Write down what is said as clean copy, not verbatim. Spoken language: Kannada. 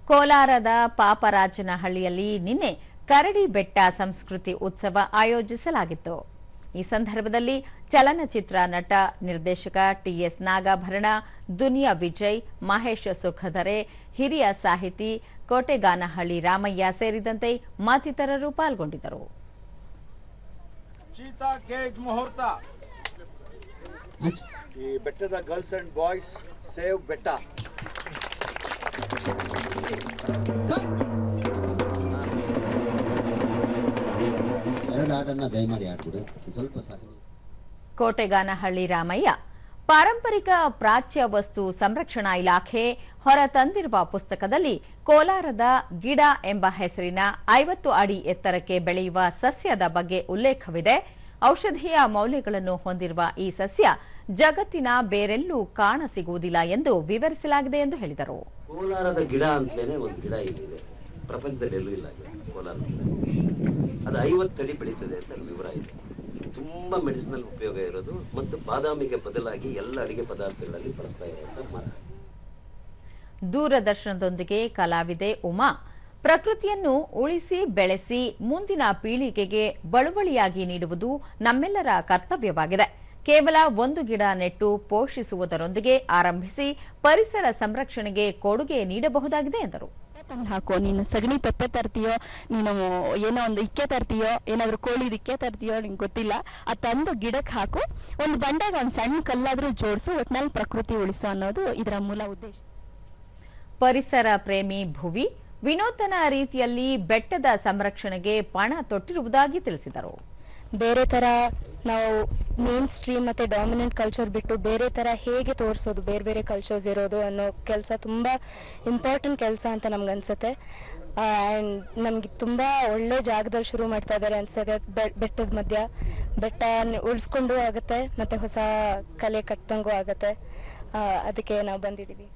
ಕೋಲಾರದ ಪಾಪರಾಜನಹಳ್ಳಿಯಲ್ಲಿ ನಿನ್ನೆ ಕರಡಿ ಬೆಟ್ಟ ಸಂಸ್ಕೃತಿ ಉತ್ಸವ ಆಯೋಜಿಸಲಾಗಿತ್ತು. ಈ ಸಂದರ್ಭದಲ್ಲಿ ಚಲನಚಿತ್ರ ನಟ ನಿರ್ದೇಶಕ ಟಿಎಸ್ ನಾಗಾಭರಣ, ದುನಿಯಾ ವಿಜಯ್, ಮಹೇಶ್ ಸುಖಧರೆ, ಹಿರಿಯ ಸಾಹಿತಿ ಕೋಟೆಗಾನಹಳ್ಳಿ ರಾಮಯ್ಯ ಸೇರಿದಂತೆ ಮತ್ತಿತರರು ಪಾಲ್ಗೊಂಡಿದ್ದರು. ಈ ಬೆಟ್ಟದ ಗರ್ಲ್ಸ್ ಅಂಡ್ ಬಾಯ್ಸ್ ಸೇವ್ ಬೆಟ್ಟ. ಕೋಟೆಗಾನಹಳ್ಳಿ ರಾಮಯ್ಯ ಪಾರಂಪರಿಕ ಪ್ರಾಚ್ಯ ವಸ್ತು ಸಂರಕ್ಷಣಾ ಇಲಾಖೆ ಹೊರತಂದಿರುವ ಪುಸ್ತಕದಲ್ಲಿ ಕೋಲಾರದ ಗಿಡ ಎಂಬ ಹೆಸರಿನ 50 ಅಡಿ ಎತ್ತರಕ್ಕೆ ಬೆಳೆಯುವ ಸಸ್ಯದ ಬಗ್ಗೆ ಉಲ್ಲೇಖವಿದೆ. ಔಷಧೀಯ ಮೌಲ್ಯಗಳನ್ನು ಹೊಂದಿರುವ ಈ ಸಸ್ಯ ಜಗತ್ತಿನ ಬೇರೆಲ್ಲೂ ಕಾಣಸಿಗುವುದಿಲ್ಲ ಎಂದು ವಿವರಿಸಲಾಗಿದೆ ಎಂದು ಹೇಳಿದರು. ಕೋಲಾರದ ಗಿಡ ಅಂತಲೇ ಒಂದು ಗಿಡ ಇದೆ, ಪ್ರಪಂಚದಲ್ಲಿ ಎಲ್ಲೂ ಇಲ್ಲ ಕೋಲಾರದ. ಅದು 50 ಅಡಿ ಬೆಳೀತದೆ ಅಂತ ವಿವರ ಇದೆ. ತುಂಬಾ ಮೆಡಿಸಿನಲ್ ಉಪಯೋಗ ಇರೋದು ಮತ್ತು ಬಾದಾಮಿಗೆ ಬದಲಾಗಿ ಎಲ್ಲ ಅಡಿಗೆ ಪದಾರ್ಥಗಳಲ್ಲಿ ಬಳಸ್ತಾ ಇರುವಂತ ಮರ. ದೂರದರ್ಶನದೊಂದಿಗೆ ಕಲಾವಿದೆ ಉಮಾ, ಪ್ರಕೃತಿಯನ್ನು ಉಳಿಸಿ ಬೆಳೆಸಿ ಮುಂದಿನ ಪೀಳಿಗೆಗೆ ಬಳುವಳಿಯಾಗಿ ನೀಡುವುದು ನಮ್ಮೆಲ್ಲರ ಕರ್ತವ್ಯವಾಗಿದೆ. ಕೇವಲ ಒಂದು ಗಿಡ ನೆಟ್ಟು ಪೋಷಿಸುವುದರೊಂದಿಗೆ ಆರಂಭಿಸಿ ಪರಿಸರ ಸಂರಕ್ಷಣೆಗೆ ಕೊಡುಗೆ ನೀಡಬಹುದಾಗಿದೆ ಎಂದರು. ಹಾಕೋ, ನೀನು ಸಗಣಿ ತೆಪ್ಪೆ ತರ್ತೀಯೋ, ನೀನು ಏನೋ ಒಂದು ಇಕ್ಕೆ ತರ್ತೀಯೋ, ಏನಾದ್ರು ಕೋಳಿ ಇಕ್ಕೆ ತರ್ತೀಯೋ, ನಿಂಗೆ ಗೊತ್ತಿಲ್ಲ, ಅದು ತಂದು ಗಿಡಕ್ಕೆ ಹಾಕು, ಒಂದು ಬಂಡೆಗೆ ಒಂದು ಸಣ್ಣ ಕಲ್ಲಾದ್ರೂ ಜೋಡಿಸು, ಒಟ್ಟಿನಲ್ಲಿ ಪ್ರಕೃತಿ ಉಳಿಸೋ ಅನ್ನೋದು ಇದರ ಮೂಲ ಉದ್ದೇಶ. ಪರಿಸರ ಪ್ರೇಮಿ ಭುವಿ ವಿನೂತನ ರೀತಿಯಲ್ಲಿ ಬೆಟ್ಟದ ಸಂರಕ್ಷಣೆಗೆ ಪಣ ತೊಟ್ಟಿರುವುದಾಗಿ ತಿಳಿಸಿದರು. ಬೇರೆ ತರ ನಾವು ಮೇನ್ ಸ್ಟ್ರೀಮ್ ಮತ್ತೆ ಡಾಮಿನೆಂಟ್ ಕಲ್ಚರ್ ಬಿಟ್ಟು ಬೇರೆ ತರ ಹೇಗೆ ತೋರಿಸೋದು, ಬೇರೆ ಬೇರೆ ಕಲ್ಚರ್ಸ್ ಇರೋದು ಅನ್ನೋ ಕೆಲಸ ತುಂಬಾ ಇಂಪಾರ್ಟೆಂಟ್ ಕೆಲಸ ಅಂತ ನಮ್ಗೆ ಅನ್ಸುತ್ತೆ. ಆ್ಯಂಡ್ ನಮ್ಗೆ ತುಂಬಾ ಒಳ್ಳೆ ಜಾಗದಲ್ಲಿ ಶುರು ಮಾಡ್ತಾ ಇದ್ದಾರೆ ಅನ್ಸುತ್ತೆ. ಬೆಟ್ಟದ ಮಧ್ಯ ಬೆಟ್ಟ ಉಳಿಸ್ಕೊಂಡು ಆಗುತ್ತೆ ಮತ್ತೆ ಹೊಸ ಕಲೆ ಕಟ್ಟಂಗೂ ಆಗುತ್ತೆ. ಅದಕ್ಕೆ ನಾವು ಬಂದಿದ್ದೀವಿ.